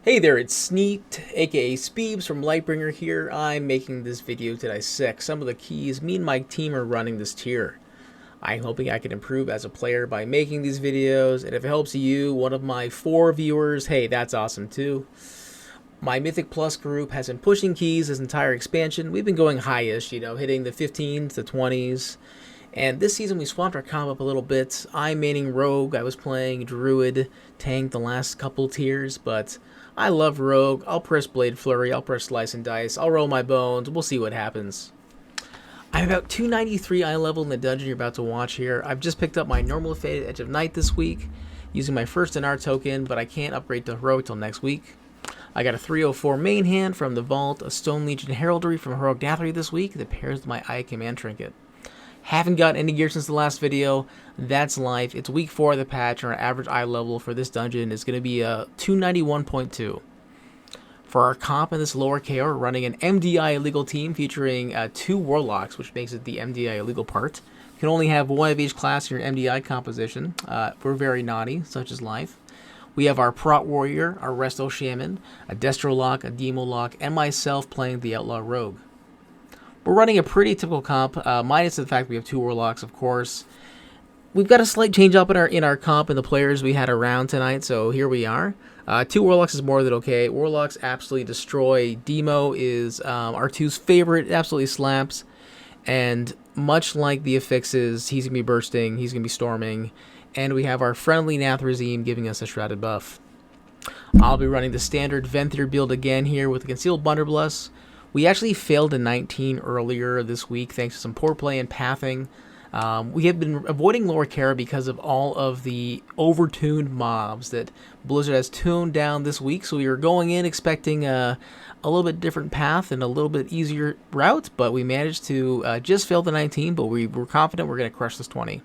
Hey there, it's Sneaked, aka Speebs from Lightbringer here. I'm making this video to dissect some of the keys me and my team are running this tier. I'm hoping I can improve as a player by making these videos, and if it helps you, one of my 4 viewers, hey, that's awesome too. My Mythic Plus group has been pushing keys this entire expansion. We've been going highish, hitting the 15s, the 20s. And this season we swapped our comp up a little bit. I'm maining Rogue. I was playing Druid, tank the last couple tiers, but I love Rogue. I'll press Blade Flurry, I'll press Slice and Dice, I'll roll my bones, we'll see what happens. I'm about 293 eye level in the dungeon you're about to watch here. I've just picked up my normal Faded Edge of Night this week, using my first NR token, but I can't upgrade to Heroic till next week. I got a 304 main hand from the Vault, a Stone Legion Heraldry from Heroic Dathry this week that pairs with my Eye Command Trinket. Haven't got any gear since the last video. That's life. It's week 4 of the patch, and our average eye level for this dungeon is going to be 291.2. For our comp in this lower KO, we're running an MDI illegal team featuring 2 Warlocks, which makes it the MDI illegal part. You can only have 1 of each class in your MDI composition. We're very naughty, such is life. We have our Prot Warrior, our Resto Shaman, a Destro Lock, a Demo Lock, and myself playing the Outlaw Rogue. We're running a pretty typical comp, minus the fact we have 2 Warlocks, of course. We've got a slight change up in our comp and the players we had around tonight, so here we are. 2 Warlocks is more than okay. Warlocks absolutely destroy. Demo is our 2's favorite, it absolutely slaps. And much like the affixes, he's going to be bursting, he's going to be storming. And we have our friendly Nathrazim giving us a Shrouded buff. I'll be running the standard Venthyr build again here with a Concealed Blunderbuss. We actually failed a 19 earlier this week thanks to some poor play and pathing. We have been avoiding Lower Karazhan because of all of the overtuned mobs that Blizzard has tuned down this week. So we were going in expecting a little bit different path and a little bit easier route, but we managed to just fail the 19, but we were confident we're going to crush this 20.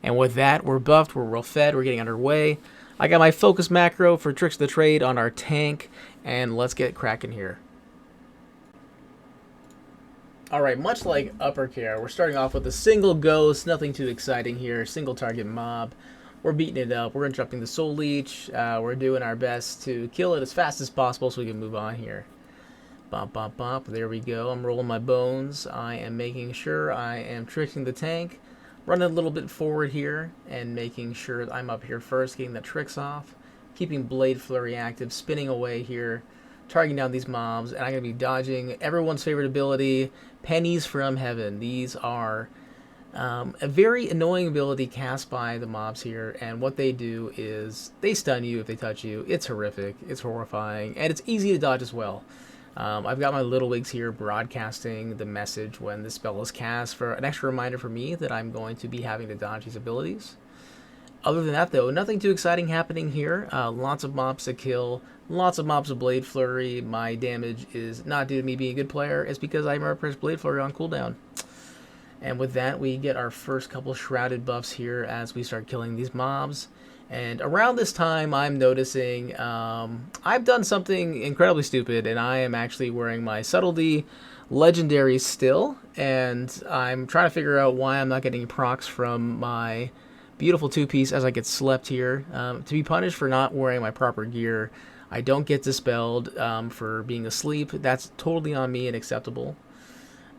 And with that, we're buffed, we're well fed, we're getting underway. I got my focus macro for Tricks of the Trade on our tank, and let's get cracking here. Alright, much like Upper Care, we're starting off with a single ghost, nothing too exciting here, single target mob. We're beating it up, we're interrupting the Soul Leech, we're doing our best to kill it as fast as possible so we can move on here. Bop, bop, bop, there we go, I'm rolling my bones, I am making sure I am tricking the tank, running a little bit forward here, and making sure I'm up here first, getting the tricks off, keeping Blade Flurry active, spinning away here, targeting down these mobs, and I'm going to be dodging everyone's favorite ability, Pennies from Heaven. These are a very annoying ability cast by the mobs here, and what they do is they stun you if they touch you. It's horrific, it's horrifying, and it's easy to dodge as well. I've got my little wigs here broadcasting the message when this spell is cast for an extra reminder for me that I'm going to be having to dodge these abilities. Other than that, though, nothing too exciting happening here. Lots of mobs to kill, lots of mobs of Blade Flurry. My damage is not due to me being a good player, it's because I remember press Blade Flurry on cooldown. And with that, we get our first couple Shrouded buffs here as we start killing these mobs. And around this time, I'm noticing I've done something incredibly stupid, and I am actually wearing my Subtlety Legendary still, and I'm trying to figure out why I'm not getting procs from my beautiful 2-piece as I get slept here. To be punished for not wearing my proper gear, I don't get dispelled for being asleep. That's totally on me and acceptable.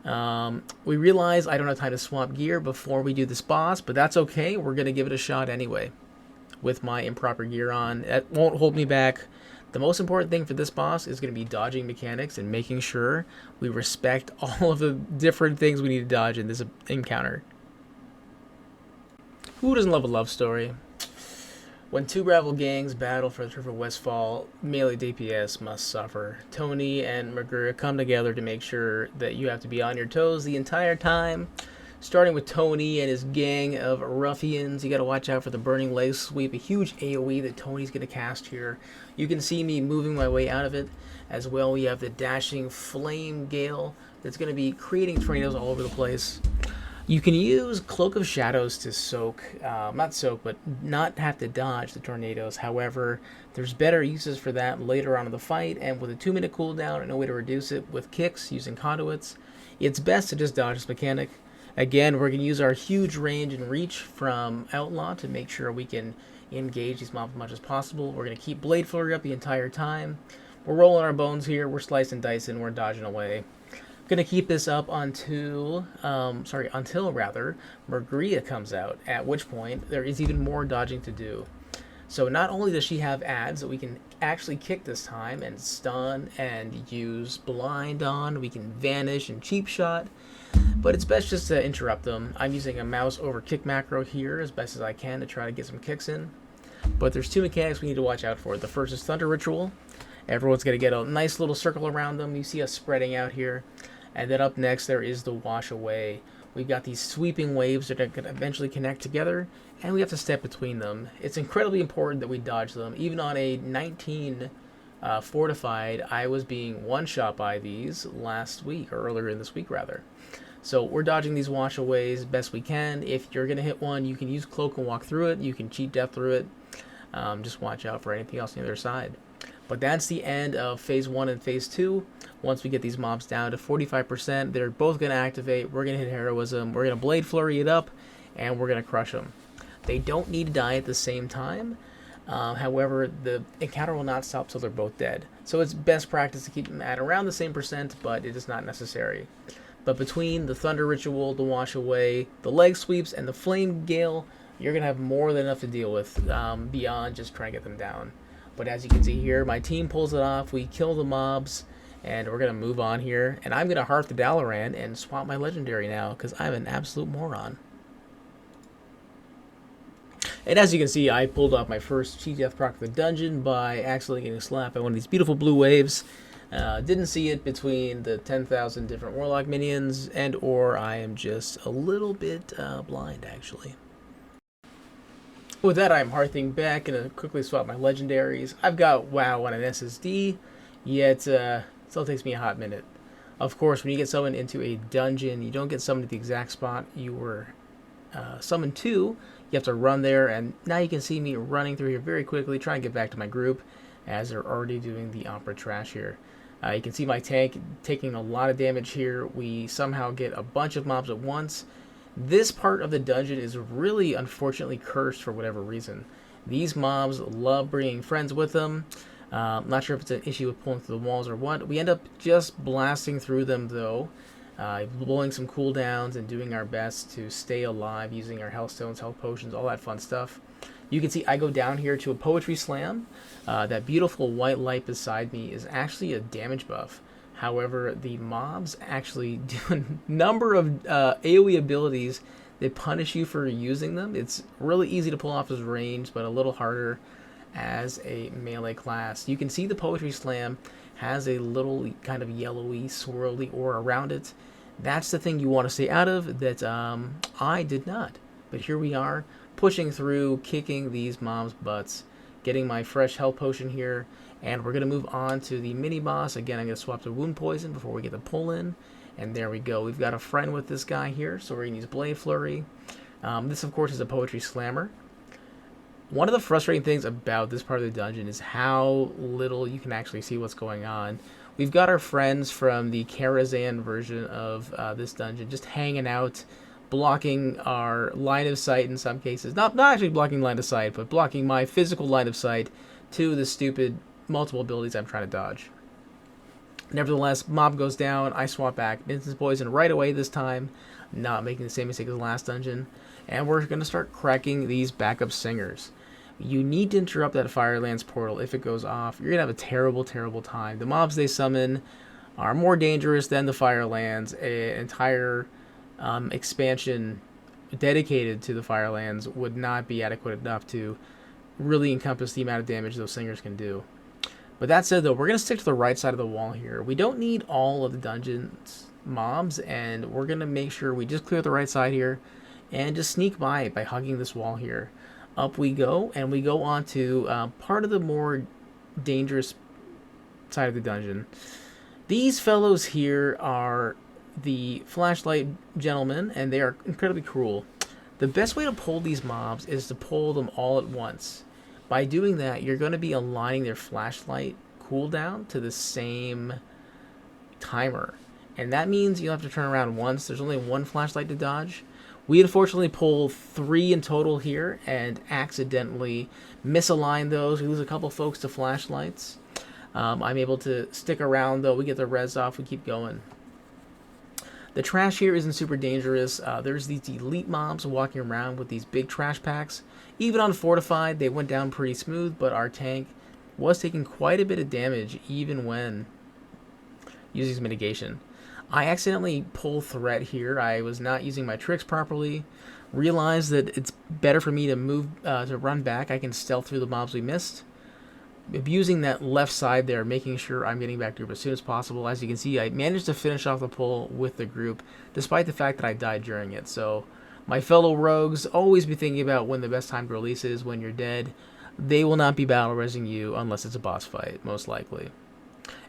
We realize I don't have time to swap gear before we do this boss, but that's okay. We're going to give it a shot anyway with my improper gear on. That won't hold me back. The most important thing for this boss is going to be dodging mechanics and making sure we respect all of the different things we need to dodge in this encounter. Who doesn't love a love story? When 2 rival gangs battle for the turf of Westfall, melee DPS must suffer. Tony and Magura come together to make sure that you have to be on your toes the entire time. Starting with Tony and his gang of ruffians, you gotta watch out for the Burning Leg Sweep, a huge AoE that Tony's gonna cast here. You can see me moving my way out of it. As well, we have the dashing Flame Gale that's gonna be creating tornadoes all over the place. You can use Cloak of Shadows to soak, not soak, but not have to dodge the tornadoes. However, there's better uses for that later on in the fight, and with a 2-minute cooldown and a way to reduce it with kicks using conduits, it's best to just dodge this mechanic. Again, we're going to use our huge range and reach from Outlaw to make sure we can engage these mobs as much as possible. We're going to keep Blade Flurry up the entire time. We're rolling our bones here. We're slicing, dicing. We're dodging away. Going to keep this up until Mergria comes out, at which point there is even more dodging to do. So not only does she have ads that we can actually kick this time and stun and use blind on, we can vanish and cheap shot, but it's best just to interrupt them. I'm using a mouse over kick macro here as best as I can to try to get some kicks in. But there's two mechanics we need to watch out for. The first is Thunder Ritual. Everyone's going to get a nice little circle around them. You see us spreading out here. And then up next there is the Wash Away. We've got these sweeping waves that are going to eventually connect together, and we have to step between them. It's incredibly important that we dodge them. Even on a 19 Fortified, I was being one-shot by these last week, or earlier in this week rather. So we're dodging these Wash Aways best we can. If you're going to hit one, you can use Cloak and walk through it. You can cheat death through it. Just watch out for anything else on the other side. But that's the end of Phase 1 and Phase 2. Once we get these mobs down to 45%, they're both going to activate. We're going to hit Heroism. We're going to Blade Flurry it up, and we're going to crush them. They don't need to die at the same time. However, the encounter will not stop till they're both dead. So it's best practice to keep them at around the same percent, but it is not necessary. But between the Thunder Ritual, the Wash Away, the Leg Sweeps, and the Flame Gale, you're going to have more than enough to deal with beyond just trying to get them down. But as you can see here, my team pulls it off. We kill the mobs, and we're going to move on here. And I'm going to Hearth the Dalaran and swap my legendary now, because I'm an absolute moron. And as you can see, I pulled off my first cheat death proc of the dungeon by accidentally getting slapped by one of these beautiful blue waves. Didn't see it between the 10,000 different Warlock minions, and or I am just a little bit blind, actually. With that, I'm hearthing back and quickly swap my legendaries. I've got WoW on an SSD, yet it still takes me a hot minute. Of course, when you get summoned into a dungeon, you don't get summoned at the exact spot you were summoned to. You have to run there, and now you can see me running through here very quickly, trying to get back to my group, as they're already doing the Opera Trash here. You can see my tank taking a lot of damage here. We somehow get a bunch of mobs at once. This part of the dungeon is really, unfortunately, cursed for whatever reason. These mobs love bringing friends with them. Not sure if it's an issue with pulling through the walls or what. We end up just blasting through them, though, blowing some cooldowns and doing our best to stay alive using our health stones, health potions, all that fun stuff. You can see I go down here to a Poetry Slam. That beautiful white light beside me is actually a damage buff. However, the mobs actually do a number of AoE abilities that punish you for using them. It's really easy to pull off as range, but a little harder as a melee class. You can see the Poetry Slam has a little kind of yellowy, swirly aura around it. That's the thing you want to stay out of that I did not. But here we are, pushing through, kicking these mobs' butts, getting my fresh health potion here. And we're going to move on to the mini-boss. Again, I'm going to swap to Wound Poison before we get the pull-in. And there we go. We've got a friend with this guy here, so we're going to use Blade Flurry. This, of course, is a Poetry Slammer. One of the frustrating things about this part of the dungeon is how little you can actually see what's going on. We've got our friends from the Karazhan version of this dungeon just hanging out, blocking our line of sight in some cases. Not actually blocking line of sight, but blocking my physical line of sight to the stupid multiple abilities I'm trying to dodge. Nevertheless, mob goes down, I swap back, Instant Poison right away this time, not making the same mistake as the last dungeon, and we're going to start cracking these backup singers. You need to interrupt that Firelands portal. If it goes off, you're going to have a terrible, terrible time. The mobs they summon are more dangerous than the Firelands. An entire expansion dedicated to the Firelands would not be adequate enough to really encompass the amount of damage those singers can do. But that said, though, we're going to stick to the right side of the wall here. We don't need all of the dungeon's mobs, and we're going to make sure we just clear the right side here and just sneak by hugging this wall here. Up we go, and we go on to part of the more dangerous side of the dungeon. These fellows here are the Flashlight Gentlemen, and they are incredibly cruel. The best way to pull these mobs is to pull them all at once. By doing that, you're going to be aligning their flashlight cooldown to the same timer. And that means you'll have to turn around once. There's only one flashlight to dodge. We unfortunately pull 3 in total here and accidentally misalign those. We lose a couple folks to flashlights. I'm able to stick around though. We get the res off. We keep going. The trash here isn't super dangerous. There's these elite mobs walking around with these big trash packs. Even on Fortified, they went down pretty smooth, but our tank was taking quite a bit of damage even when using mitigation. I accidentally pull threat here. I was not using my tricks properly. Realized that it's better for me to move, to run back. I can stealth through the mobs we missed. Abusing that left side there, making sure I'm getting back to group as soon as possible. As you can see, I managed to finish off the pull with the group, despite the fact that I died during it. So, my fellow rogues, always be thinking about when the best time to release is when you're dead. They will not be battle resing you unless it's a boss fight, most likely.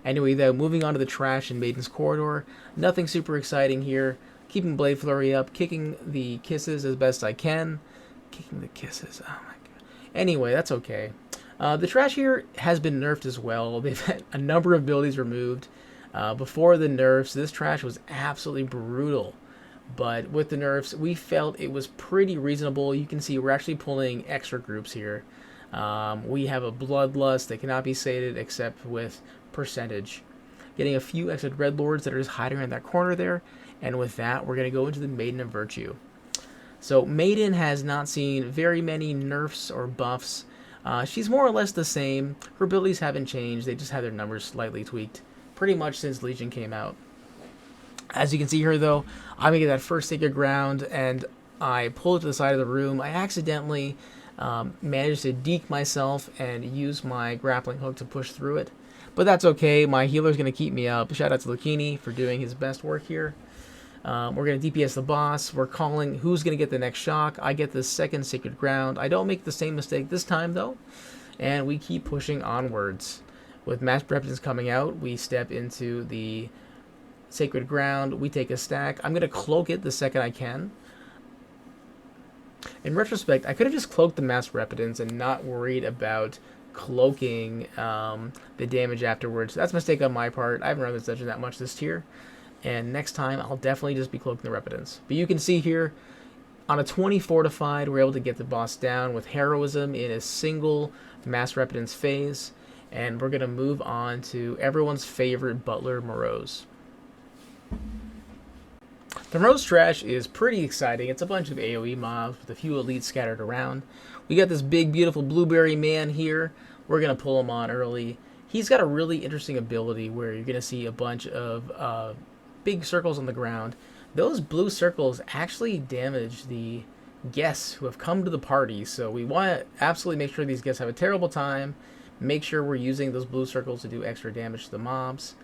Anyway, though, moving on to the trash in Maiden's Corridor. Nothing super exciting here. Keeping Blade Flurry up, kicking the kisses as best I can. Kicking the kisses, oh my god. Anyway, that's okay. The trash here has been nerfed as well. They've had a number of abilities removed. Before the nerfs, this trash was absolutely brutal. But with the nerfs, we felt it was pretty reasonable. You can see we're actually pulling extra groups here. We have a Bloodlust that cannot be sated except with percentage. Getting a few extra Dreadlords that are just hiding in that corner there. And with that, we're going to go into the Maiden of Virtue. So Maiden has not seen very many nerfs or buffs. She's more or less the same. Her abilities haven't changed. They just had their numbers slightly tweaked pretty much since Legion came out. As you can see here, though, I'm going to get that first Sacred Ground, and I pull it to the side of the room. I accidentally managed to deke myself and use my grappling hook to push through it. But that's okay. My healer's going to keep me up. Shout out to Lucchini for doing his best work here. We're going to DPS the boss. We're calling who's going to get the next shock. I get the second Sacred Ground. I don't make the same mistake this time, though. And we keep pushing onwards. With Mass Reptons coming out, we step into the Sacred Ground. We take a stack. I'm going to cloak it the second I can. In retrospect, I could have just cloaked the Mass Reptons and not worried about cloaking the damage afterwards. That's a mistake on my part. I haven't run this dungeon that much this tier. And next time, I'll definitely just be cloaking the Reptons. But you can see here, on a 20 Fortified, we're able to get the boss down with Heroism in a single Mass Reptons phase. And we're going to move on to everyone's favorite butler, Moroes. The Moroes trash is pretty exciting. It's a bunch of AoE mobs with a few elites scattered around. We got this big, beautiful blueberry man here. We're going to pull him on early. He's got a really interesting ability where you're going to see a bunch of big circles on the ground. Those blue circles actually damage the guests who have come to the party, so we want to absolutely make sure these guests have a terrible time. Make sure we're using those blue circles to do extra damage to the mobs.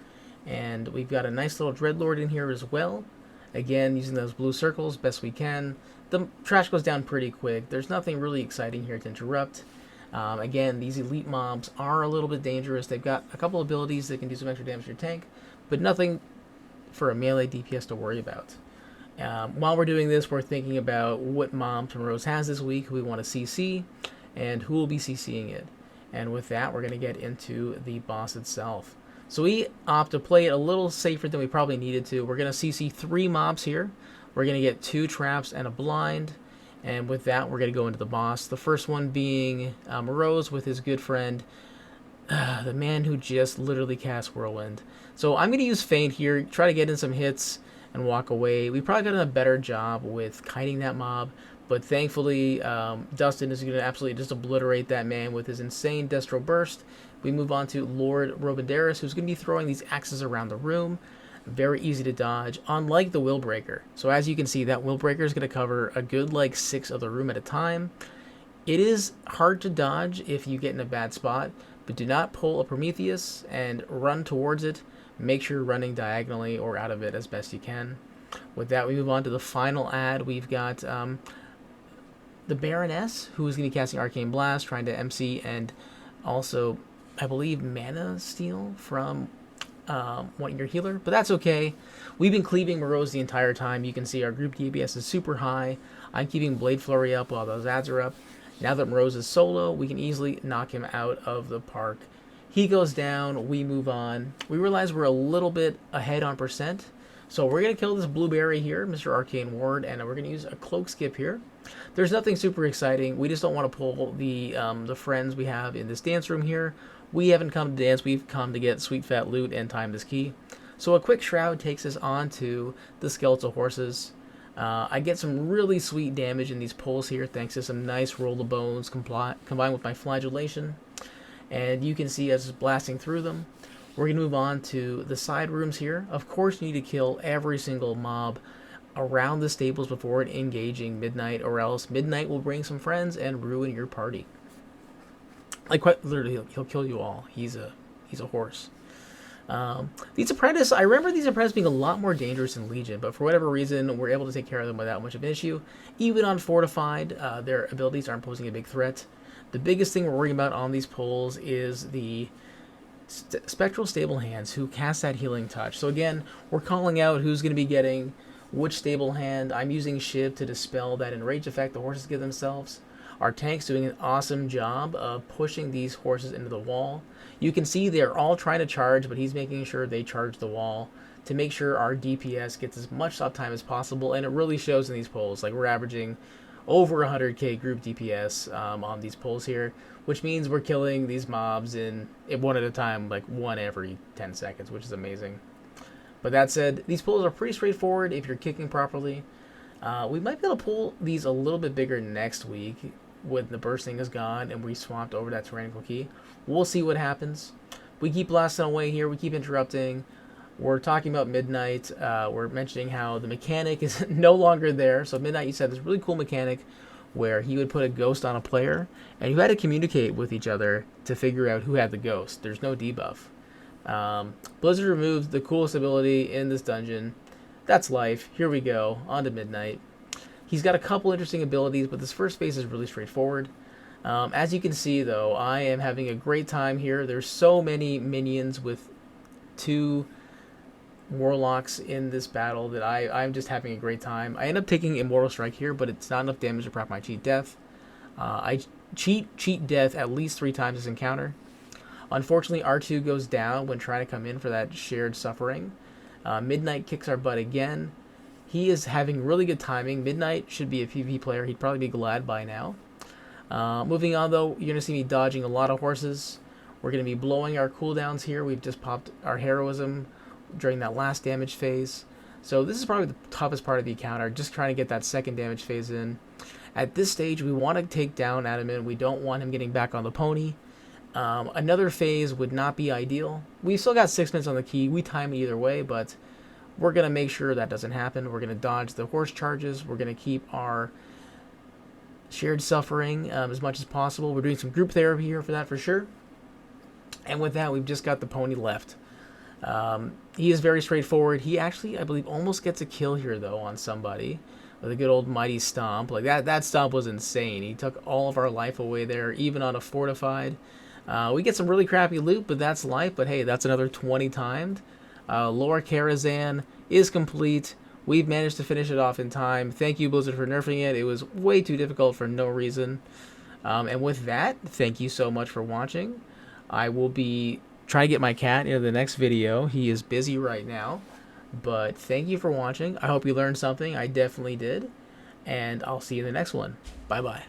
And we've got a nice little Dreadlord in here as well. Again, using those blue circles best we can. The trash goes down pretty quick. There's nothing really exciting here to interrupt. Again, these elite mobs are a little bit dangerous. They've got a couple abilities that can do some extra damage to your tank, but nothing for a melee DPS to worry about. While we're doing this, we're thinking about what mob Moroes has this week, who we want to CC, and who will be CCing it. And with that, we're going to get into the boss itself. So we opt to play it a little safer than we probably needed to. We're going to CC 3 mobs here. We're going to get 2 traps and a blind. And with that, we're going to go into the boss. The first one being Moroes with his good friend, the man who just literally cast Whirlwind. So I'm going to use Feint here, try to get in some hits and walk away. We probably could have done a better job with kiting that mob, but thankfully Dustin is going to absolutely just obliterate that man with his insane Destro Burst. We move on to Lord Robandaris, who's going to be throwing these axes around the room. Very easy to dodge, unlike the Willbreaker. So as you can see, that Willbreaker is going to cover a good like 6 of the room at a time. It is hard to dodge if you get in a bad spot, but do not pull a Prometheus and run towards it. Make sure you're running diagonally or out of it as best you can. With that, we move on to the final ad. We've got the Baroness, who is going to be casting Arcane Blast, trying to MC, and also, I believe, Mana Steal from wanting your healer, but that's okay. We've been cleaving Moroes the entire time. You can see our group DPS is super high. I'm keeping Blade Flurry up while those ads are up. Now that Moroes is solo, we can easily knock him out of the park. He goes down, we move on. We realize we're a little bit ahead on percent, So we're going to kill this blueberry here, Mr. Arcane Ward, and we're going to use a cloak skip here. There's nothing super exciting. We just don't want to pull the friends we have in this dance room here. We haven't come to dance. We've come to get sweet fat loot and time this key. So a quick shroud takes us onto the skeletal horses. I get some really sweet damage in these pulls here thanks to some nice roll of bones combined with my flagellation. And you can see us blasting through them. We're going to move on to the side rooms here. Of course, you need to kill every single mob around the stables before engaging Midnight, or else Midnight will bring some friends and ruin your party. Like, quite literally, he'll kill you all. He's a horse. These apprentice, I remember these apprentice being a lot more dangerous in Legion, but for whatever reason, we're able to take care of them without much of an issue. Even on Fortified, their abilities aren't posing a big threat. The biggest thing we're worrying about on these pulls is the Spectral Stable Hands, who cast that healing touch. So again, we're calling out who's going to be getting which stable hand. I'm using Shiv to dispel that enrage effect the horses give themselves. Our tank's doing an awesome job of pushing these horses into the wall. You can see they're all trying to charge, but he's making sure they charge the wall to make sure our DPS gets as much stop time as possible, and it really shows in these pulls. Like, we're averaging over 100k group DPS on these pulls here, which means we're killing these mobs in one at a time, like one every 10 seconds, which is amazing. But that said, these pulls are pretty straightforward if you're kicking properly. We might be able to pull these a little bit bigger next week when the bursting is gone and we swapped over that tyrannical key. We'll see what happens. We keep blasting away here. We keep interrupting. We're talking about Midnight. We're mentioning how the mechanic is no longer there. So Midnight, you said this really cool mechanic where he would put a ghost on a player, and you had to communicate with each other to figure out who had the ghost. There's no debuff. Blizzard removed the coolest ability in this dungeon. That's life. Here we go. On to Midnight. He's got a couple interesting abilities, but this first phase is really straightforward. As you can see, though, I am having a great time here. There's so many minions with 2 warlocks in this battle that I'm just having a great time. I end up taking Immortal Strike here, but it's not enough damage to proc my cheat death. I cheat death at least 3 times this encounter. Unfortunately, R2 goes down when trying to come in for that shared suffering. Midnight kicks our butt again. He is having really good timing. Midnight should be a PvP player. He'd probably be glad by now. Moving on, though, you're going to see me dodging a lot of horses. We're going to be blowing our cooldowns here. We've just popped our heroism during that last damage phase. So this is probably the toughest part of the encounter, just trying to get that second damage phase in. At this stage, we want to take down Adaman. We don't want him getting back on the pony. Another phase would not be ideal. We've still got 6 minutes on the key. We time it either way, but we're going to make sure that doesn't happen. We're going to dodge the horse charges. We're going to keep our shared suffering as much as possible. We're doing some group therapy here for that for sure. And with that, we've just got the pony left. He is very straightforward. He actually, I believe, almost gets a kill here, though, on somebody with a good old mighty stomp. Like, that stomp was insane. He took all of our life away there, even on a Fortified. We get some really crappy loot, but that's life. But hey, that's another 20 timed. Lower Karazhan is complete. We've managed to finish it off in time. Thank you, Blizzard, for nerfing it. It was way too difficult for no reason. And with that, thank you so much for watching. I will be trying to get my cat into the next video. He is busy right now. But thank you for watching. I hope you learned something. I definitely did. And I'll see you in the next one. Bye-bye.